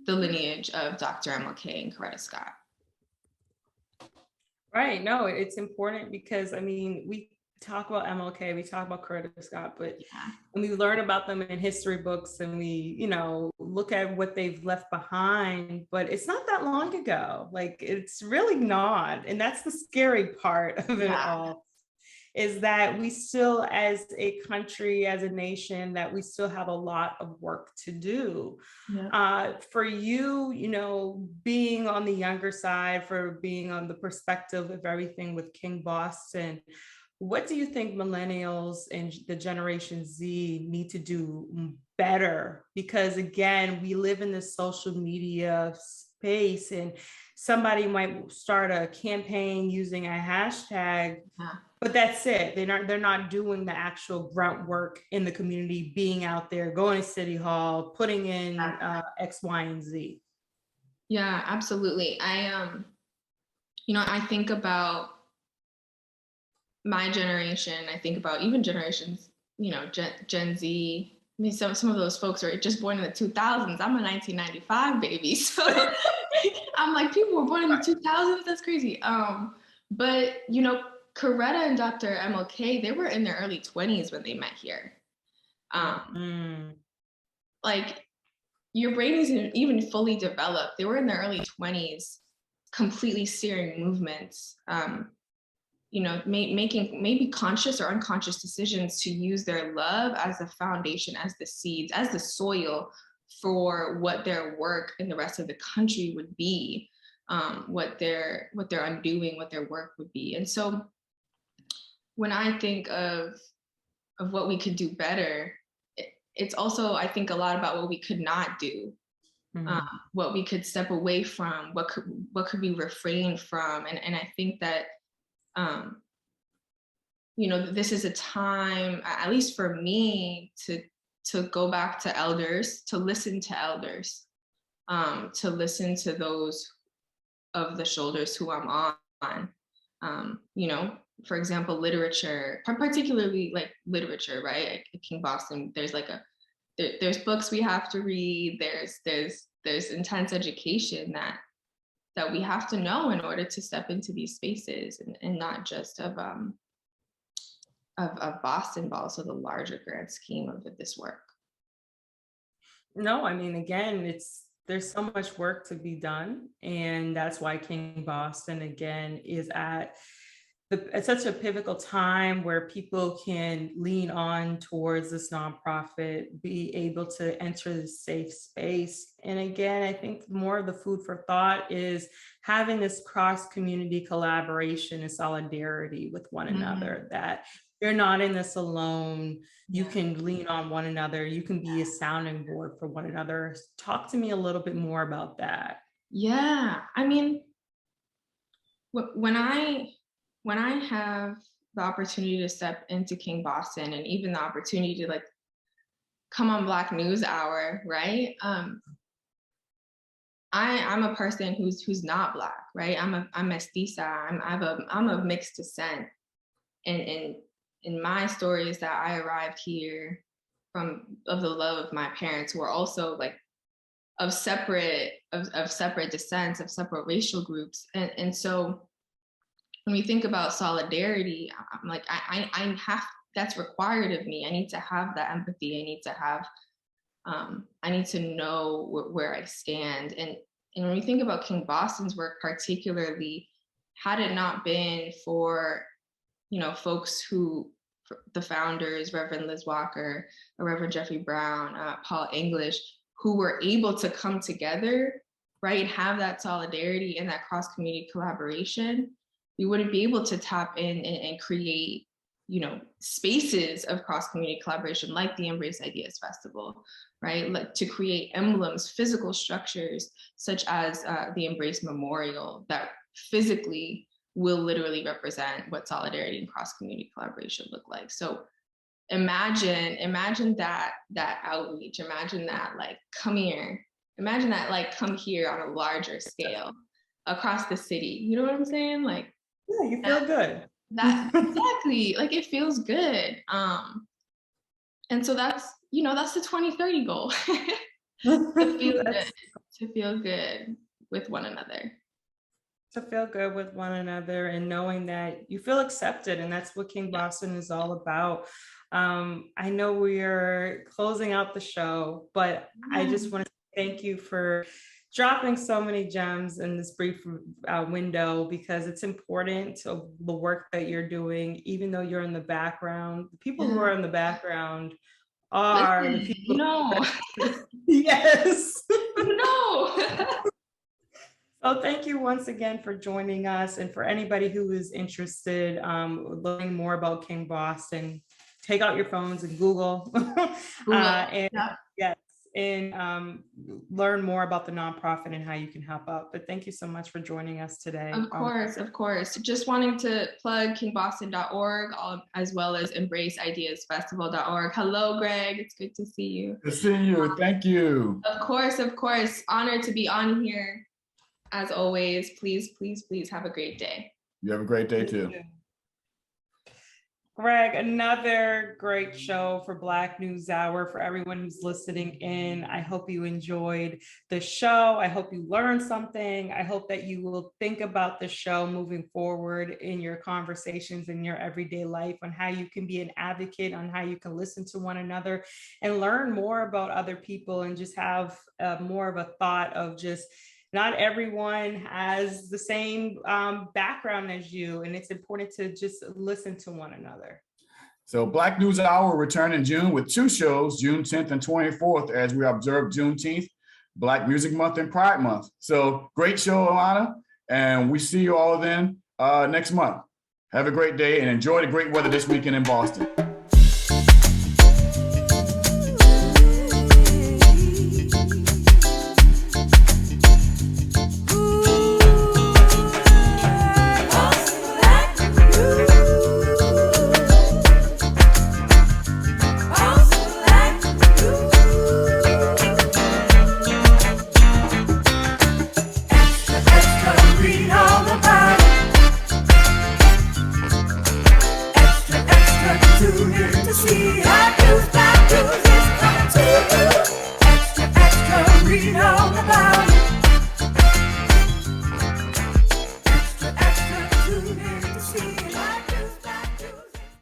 the lineage of Dr. MLK and Coretta Scott. Right. No, it's important because, we talk about MLK, we talk about Coretta Scott, but when we learn about them in history books and we, look at what they've left behind, but it's not that long ago. Like, it's really not. And that's the scary part of it all. Is that we still, as a country, as a nation, that we still have a lot of work to do. For you, being on the younger side, for being on the perspective of everything with King Boston, what do you think millennials and the Generation Z need to do better? Because again, we live in this social media space and somebody might start a campaign using a hashtag, but that's it. They're not doing the actual grunt work in the community, being out there, going to City Hall, putting in X, Y, and Z. Yeah, absolutely. I think about my generation. I think about even generations, Gen Z. Some of those folks are just born in the 2000s. I'm a 1995 baby, so I'm like, people were born in the 2000s. That's crazy. But Coretta and Dr. MLK, they were in their early 20s when they met here. Like, your brain isn't even fully developed. They were in their early 20s, completely steering movements. Making maybe conscious or unconscious decisions to use their love as the foundation, as the seeds, as the soil for what their work in the rest of the country would be, what their undoing, what their work would be. And so when I think of what we could do better, it's also, I think, a lot about what we could not do, what we could step away from, what could we refrain from. And I think that this is a time, at least for me, to go back to elders, to listen to elders, to listen to those of the shoulders who I'm on. For example, literature, particularly like literature, right? At King Boston, there's there's books we have to read. There's intense education that we have to know in order to step into these spaces, and not just of Boston, but also the larger grand scheme of this work. No, again, there's so much work to be done, and that's why King Boston again is at it's such a pivotal time where people can lean on towards this nonprofit, be able to enter the safe space. And again, I think more of the food for thought is having this cross-community collaboration and solidarity with one another, that you're not in this alone. You can lean on one another. You can be a sounding board for one another. Talk to me a little bit more about that. Yeah, I mean, when I have the opportunity to step into King Boston, and even the opportunity to like come on Black News Hour, right? I'm a person who's not Black, right? I'm mestiza. I'm of mixed descent, and my story is that I arrived here of the love of my parents, who are also like of separate descents, of separate racial groups, and so when we think about solidarity, I'm like, I have, that's required of me. I need to have that empathy. I need to have, I need to know where I stand. And when we think about King Boston's work, particularly, had it not been for, folks who, the founders, Reverend Liz Walker, Reverend Jeffrey Brown, Paul English, who were able to come together, right, have that solidarity and that cross-community collaboration, we wouldn't be able to tap in and create, spaces of cross-community collaboration like the Embrace Ideas Festival, right? Like to create emblems, physical structures, such as the Embrace Memorial that physically will literally represent what solidarity and cross-community collaboration look like. So imagine that outreach, imagine that like, come here, imagine that like, come here on a larger scale across the city. You know what I'm saying? Like, yeah, you feel good. That exactly, like it feels good. And so that's the 2030 goal. to feel good with one another. To feel good with one another and knowing that you feel accepted, and that's what King Boston is all about. I know we're closing out the show, but I just want to thank you for dropping so many gems in this brief window, because it's important to the work that you're doing, even though you're in the background. The people who are in the background are the people. Yes. So thank you once again for joining us. And for anybody who is interested, learning more about King Boston, take out your phones and Google. And learn more about the nonprofit and how you can help out. But thank you so much for joining us today. Of course. Just wanting to plug kingboston.org, as well as embraceideasfestival.org. Hello, Greg. It's good to see you. Good to see you. Thank you. Of course. Honored to be on here. As always, please have a great day. You have a great day too. Greg, another great show for Black News Hour. For everyone who's listening in, I hope you enjoyed the show. I hope you learned something. I hope that you will think about the show moving forward in your conversations in your everyday life, on how you can be an advocate, on how you can listen to one another and learn more about other people, and just have more of a thought of just, not everyone has the same background as you, and it's important to just listen to one another. So Black News Hour will return in June with 2 shows, June 10th and 24th, as we observe Juneteenth, Black Music Month, and Pride Month. So great show, Alana, and we see you all then next month. Have a great day and enjoy the great weather this weekend in Boston. To see